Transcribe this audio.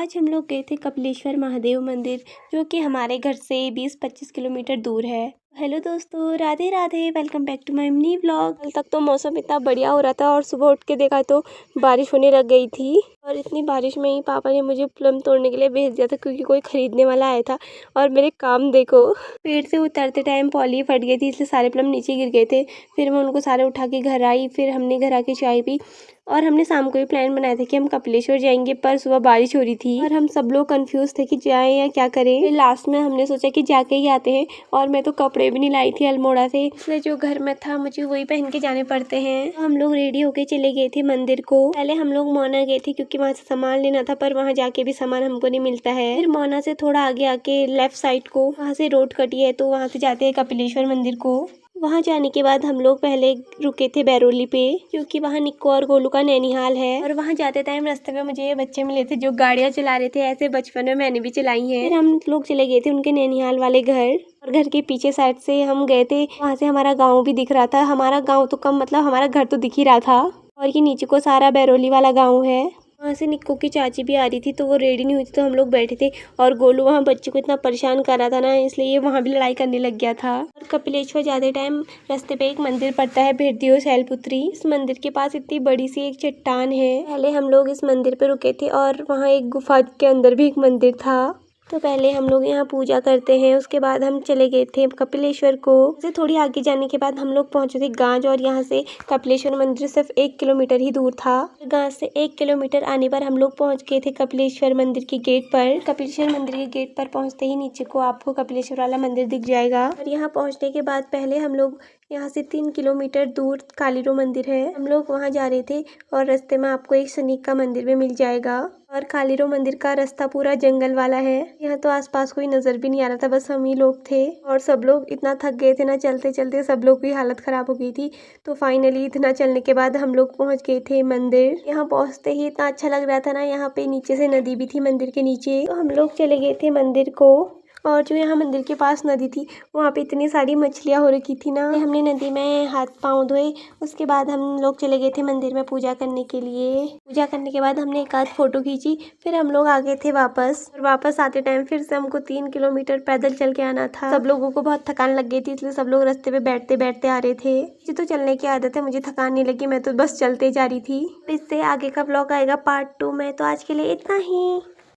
आज हम लोग गए थे कपिलेश्वर महादेव मंदिर, जो कि हमारे घर से 20-25 किलोमीटर दूर है। हेलो दोस्तों, Radhe Radhe, welcome back to my mini vlog. कल तक तो मौसम इतना बढ़िया हो रहा था और सुबह उठ के देखा तो बारिश होने लग गई थी। और इतनी बारिश में ही पापा ने मुझे प्लम तोड़ने के लिए भेज दिया था, क्योंकि कोई खरीदने वाला आया था। और मेरे काम देखो, पेड़ से उतरते टाइम पॉली फट गई थी, इसलिए सारे प्लम नीचे गिर गए थे। फिर मैं उनको सारे उठा के घर आई, फिर हमने घर आके चाय पी। और हमने शाम को भी प्लान बनाया था कि हम कपिलेश्वर जाएंगे, पर सुबह बारिश हो रही थी और हम सब लोग कंफ्यूज थे कि जाएं या क्या करें। फिर लास्ट में हमने सोचा कि जाके ही आते हैं। और मैं तो कपड़े भी नहीं लाई थी अल्मोड़ा से, इसलिए जो घर में था मुझे वही पहन के जाने पड़ते हैं। तो हम लोग रेडी होके चले गए थे मंदिर को। पहले हम लोग मोना गए थे, क्योंकि वहाँ से सामान लेना था, पर वहाँ जाके भी सामान हमको नहीं मिलता है। फिर मोना से थोड़ा आगे आके लेफ्ट साइड को वहाँ से रोड कटी है, तो वहाँ से जाते हैं कपिलेश्वर मंदिर को। वहाँ जाने के बाद हम लोग पहले रुके थे बैरोली पे, क्योंकि वहाँ निक्को और गोलू का नैनीहाल है। और वहाँ जाते टाइम रास्ते में मुझे ये बच्चे मिले थे जो गाड़ियाँ चला रहे थे, ऐसे बचपन में मैंने भी चलाई हैं। फिर हम लोग चले गए थे उनके नैनीहाल वाले घर, और घर के पीछे साइड से हम गए थे, वहाँ से हमारा गाँव भी दिख रहा था। हमारा गाँव तो कम, मतलब हमारा घर तो दिख ही रहा था। और ये नीचे को सारा बैरोली वाला गाँव है। वहाँ से निक्को की चाची भी आ रही थी, तो वो रेडी नहीं हुई थी, तो हम लोग बैठे थे। और गोलू वहाँ बच्चे को इतना परेशान कर रहा था ना, इसलिए ये वहाँ भी लड़ाई करने लग गया था। और कपिलेश्वर जाते टाइम रास्ते पे एक मंदिर पड़ता है, भेड़दियो शैलपुत्री। इस मंदिर के पास इतनी बड़ी सी एक चट्टान है। पहले हम लोग इस मंदिर पे रुके थे, और वहाँ एक गुफा के अंदर भी एक मंदिर था। तो पहले हम लोग यहाँ पूजा करते हैं, उसके बाद हम चले गए थे कपिलेश्वर को। से थोड़ी आगे जाने के बाद हम लोग पहुंचे थे गांज, और यहाँ से कपिलेश्वर मंदिर सिर्फ 1 किलोमीटर ही दूर था। गांज से 1 किलोमीटर आने पर हम लोग पहुंच गए थे कपिलेश्वर मंदिर के गेट पर। कपिलेश्वर मंदिर के गेट पर पहुंचते ही नीचे को आपको कपिलेश्वर वाला मंदिर दिख जाएगा। और यहाँ पहुँचने के बाद पहले हम लोग यहाँ से 3 किलोमीटर दूर कालीरो मंदिर है, हम लोग वहाँ जा रहे थे। और रास्ते में आपको एक शनि का मंदिर भी मिल जाएगा। और कालीरो मंदिर का रास्ता पूरा जंगल वाला है। यहाँ तो आसपास कोई नजर भी नहीं आ रहा था, बस हम ही लोग थे। और सब लोग इतना थक गए थे ना, चलते चलते सब लोग की हालत खराब हो गई थी। तो फाइनली इतना चलने के बाद हम लोग पहुँच गए थे मंदिर। यहाँ पहुँचते ही इतना अच्छा लग रहा था ना, यहाँ पे नीचे से नदी भी थी मंदिर के नीचे। तो हम लोग चले गए थे मंदिर को। और जो यहाँ मंदिर के पास नदी थी, वहाँ पे इतनी सारी मछलियाँ हो रखी थी ना, हमने नदी में हाथ पाँव धोए। उसके बाद हम लोग चले गए थे मंदिर में पूजा करने के लिए। पूजा करने के बाद हमने एक आध फोटो खींची, फिर हम लोग आ गए थे वापस। और वापस आते टाइम फिर से हमको 3 किलोमीटर पैदल चल के आना था। सब लोगों को बहुत थकान लग गई थी, इसलिए सब लोग रास्ते पे बैठते बैठते आ रहे थे। मुझे तो चलने की आदत है, मुझे थकान नहीं लगी, मैं तो बस चलते जा रही थी। इससे आगे का ब्लॉग आएगा पार्ट 2 में। तो आज के लिए इतना ही।